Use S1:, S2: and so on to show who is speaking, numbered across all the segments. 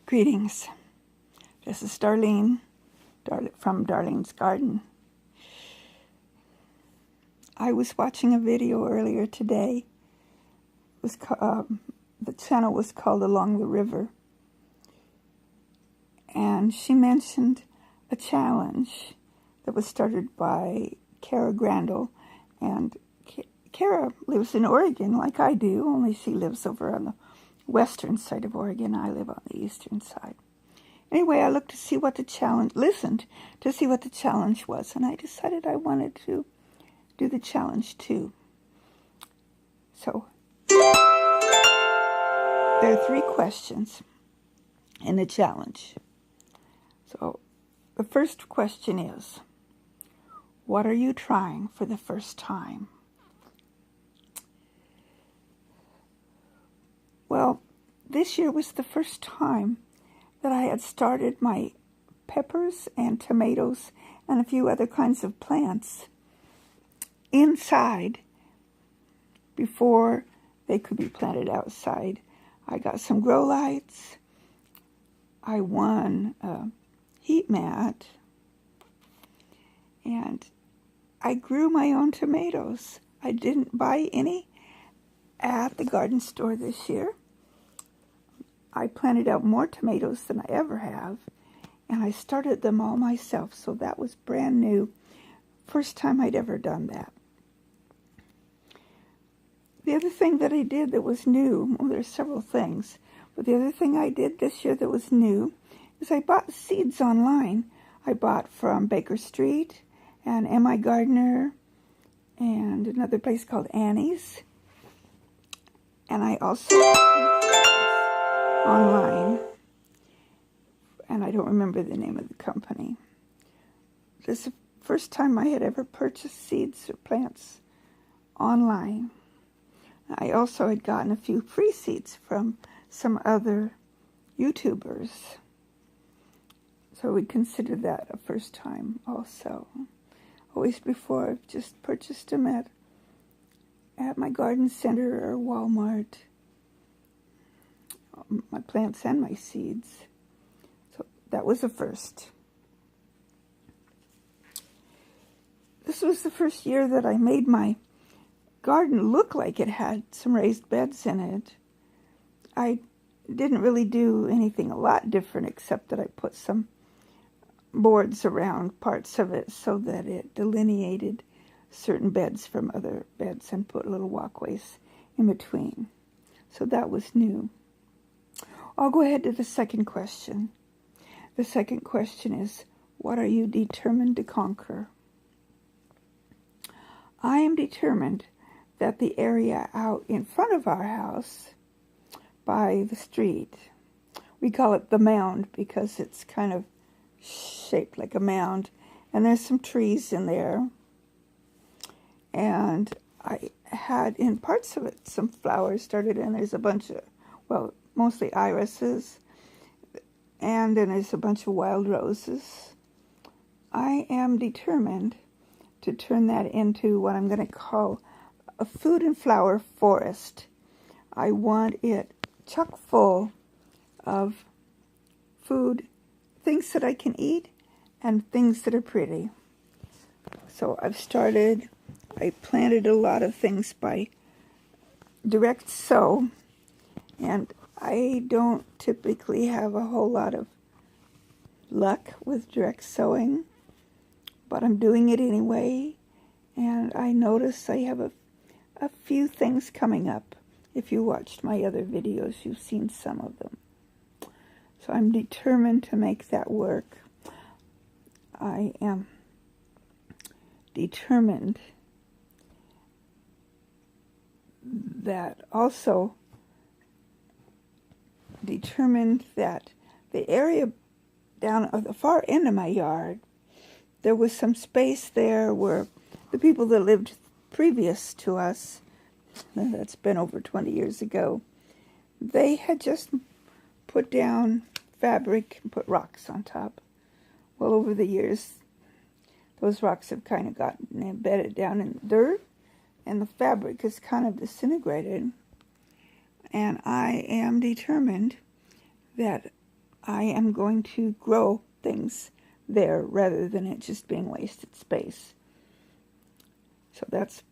S1: Greetings. This is Darlene from Darlene's Garden. I was watching a video earlier today. The channel was called Along the River. And she mentioned a challenge that was started by Cara Grandle. And Cara lives in Oregon like I do, only she lives over on the western side of Oregon. I live on the eastern side. Anyway, I listened to see what the challenge was, and I decided I wanted to do the challenge too. So, there are 3 questions in the challenge. So, the first question is, what are you trying for the first time? Well, this year was the first time that I had started my peppers and tomatoes and a few other kinds of plants inside before they could be planted outside. I got some grow lights. I won a heat mat. And I grew my own tomatoes. I didn't buy any at the garden store this year. I planted out more tomatoes than I ever have, and I started them all myself, so that was brand new. First time I'd ever done that. The other thing that I did that was new, well, there's several things, but the other thing I did this year that was new is I bought seeds online. I bought from Baker Street and M.I. Gardner and another place called Annie's. And I also online, and I don't remember the name of the company. This is the first time I had ever purchased seeds or plants online. I also had gotten a few free seeds from some other YouTubers. So we consider that a first time also. Always before, I've just purchased them at my garden center or Walmart. My plants and my seeds. So that was a first. This was the first year that I made my garden look like it had some raised beds in it. I didn't really do anything a lot different except that I put some boards around parts of it so that it delineated certain beds from other beds and put little walkways in between. So that was new. I'll go ahead to the second question. The second question is, what are you determined to conquer? I am determined that the area out in front of our house by the street, we call it the mound because it's kind of shaped like a mound, and there's some trees in there. And I had in parts of it some flowers started, and there's a bunch of, well, mostly irises, and then there's a bunch of wild roses. I am determined to turn that into what I'm going to call a food and flower forest. I want it chock full of food, things that I can eat, and things that are pretty. So I planted a lot of things by direct sow, and I don't typically have a whole lot of luck with direct sowing, but I'm doing it anyway, and I notice I have a few things coming up. If you watched my other videos, you've seen some of them. So I'm determined to make that work. I am determined that the area down at the far end of my yard, there was some space there where the people that lived previous to us, that's been over 20 years ago, they had just put down fabric and put rocks on top. Well, over the years, those rocks have kind of gotten embedded down in the dirt, and the fabric is kind of disintegrated. And I am determined that I am going to grow things there rather than it just being wasted space. So that's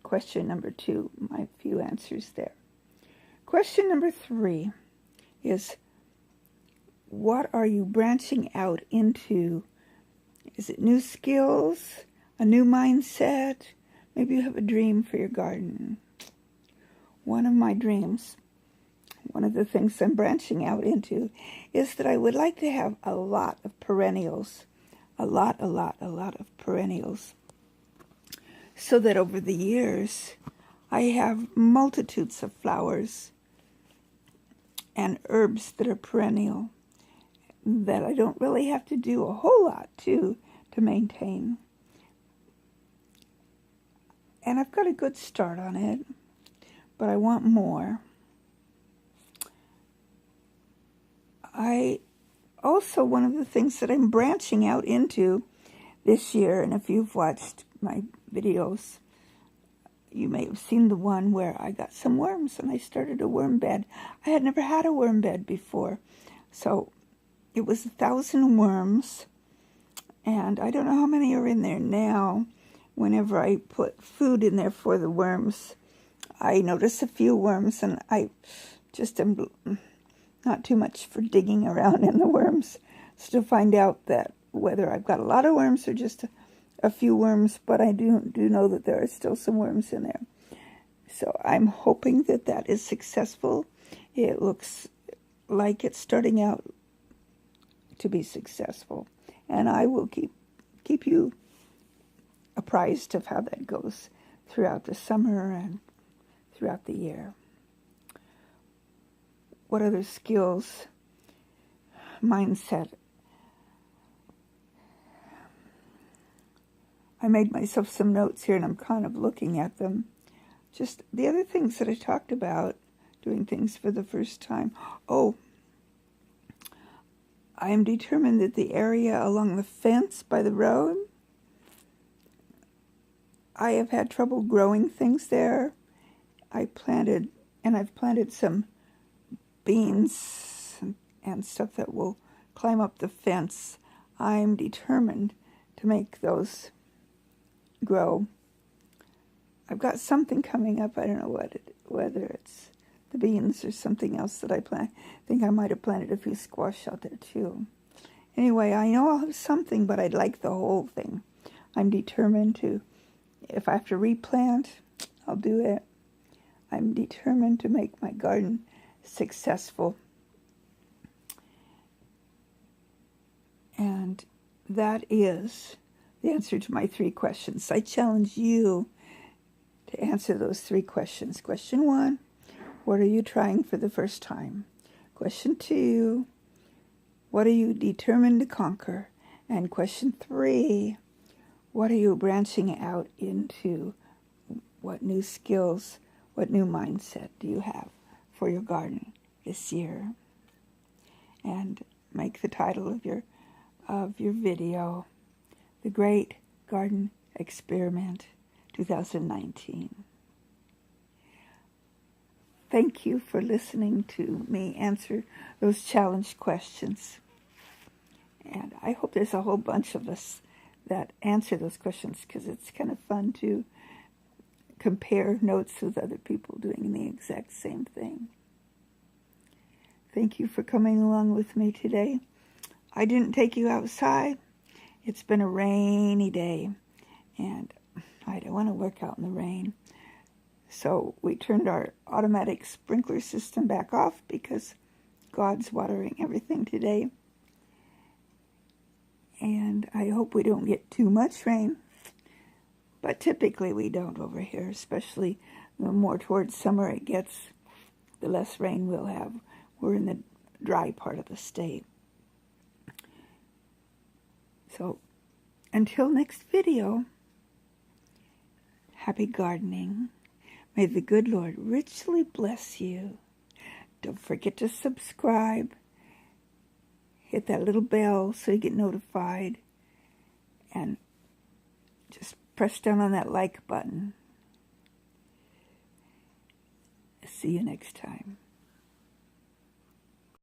S1: question number 2, my few answers there. Question number 3 is, what are you branching out into? Is it new skills, a new mindset? Maybe you have a dream for your garden. One of my dreams, one of the things I'm branching out into, is that I would like to have a lot of perennials, a lot of perennials, so that over the years I have multitudes of flowers and herbs that are perennial that I don't really have to do a whole lot to maintain. And I've got a good start on it, but I want more. One of the things that I'm branching out into this year, and if you've watched my videos, you may have seen the one where I got some worms and I started a worm bed. I had never had a worm bed before. So it was 1,000 worms, and I don't know how many are in there now. Whenever I put food in there for the worms, I notice a few worms, and I just am not too much for digging around in the worms. So to find out that whether I've got a lot of worms or just a few worms, but I do know that there are still some worms in there. So I'm hoping that that is successful. It looks like it's starting out to be successful, and I will keep you apprised of how that goes throughout the summer and throughout the year. What other skills, mindset? I made myself some notes here, and I'm kind of looking at them. Just the other things that I talked about, doing things for the first time. Oh, I am determined that the area along the fence by the road, I have had trouble growing things there. I've planted some beans and stuff that will climb up the fence. I'm determined to make those grow. I've got something coming up. I don't know whether it's the beans or something else that I plant. I think I might have planted a few squash out there too. Anyway, I know I'll have something, but I'd like the whole thing. I'm determined to, if I have to replant, I'll do it. I'm determined to make my garden successful. And that is the answer to my 3 questions. I challenge you to answer those 3 questions. Question 1, what are you trying for the first time? Question 2, what are you determined to conquer? And question 3, what are you branching out into? What new skills, what new mindset do you have for your garden this year? And make the title of your video, The Great Garden Experiment 2019. Thank you for listening to me answer those challenge questions. And I hope there's a whole bunch of us that answer those questions, because it's kind of fun to compare notes with other people doing the exact same thing. Thank you for coming along with me today. I didn't take you outside. It's been a rainy day, and I don't want to work out in the rain. So we turned our automatic sprinkler system back off because God's watering everything today. And I hope we don't get too much rain. But typically we don't over here, especially the more towards summer it gets, the less rain we'll have. We're in the dry part of the state. So until next video, happy gardening. May the good Lord richly bless you. Don't forget to subscribe. Hit that little bell so you get notified. And just press down on that like button. See you next time.